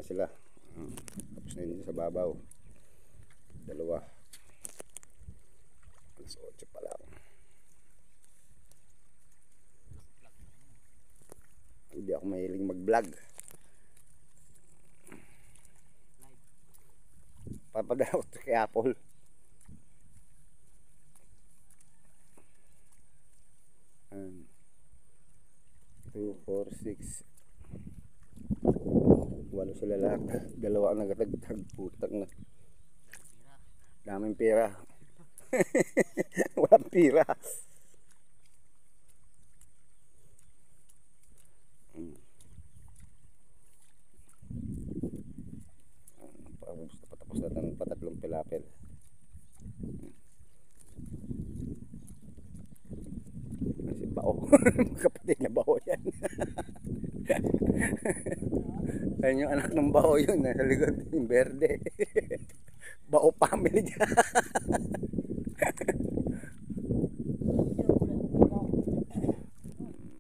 na sila. Tapos na yun sa babaw. Dalawa. Alas 8 pa lang. Hindi ako mahiling mag-vlog. Papadala ko kay Apple. And 2, 4, 6. Walo sila lahat. Dalawa ang nagatagtag. Putang na. Daming pera. Walang pera. Patapos natin patatlong pilapil. Kasi bao. Kapatid na bao yan. Ayun yung anak ng bao yun. Nasa likod yung berde. Bao family dyan.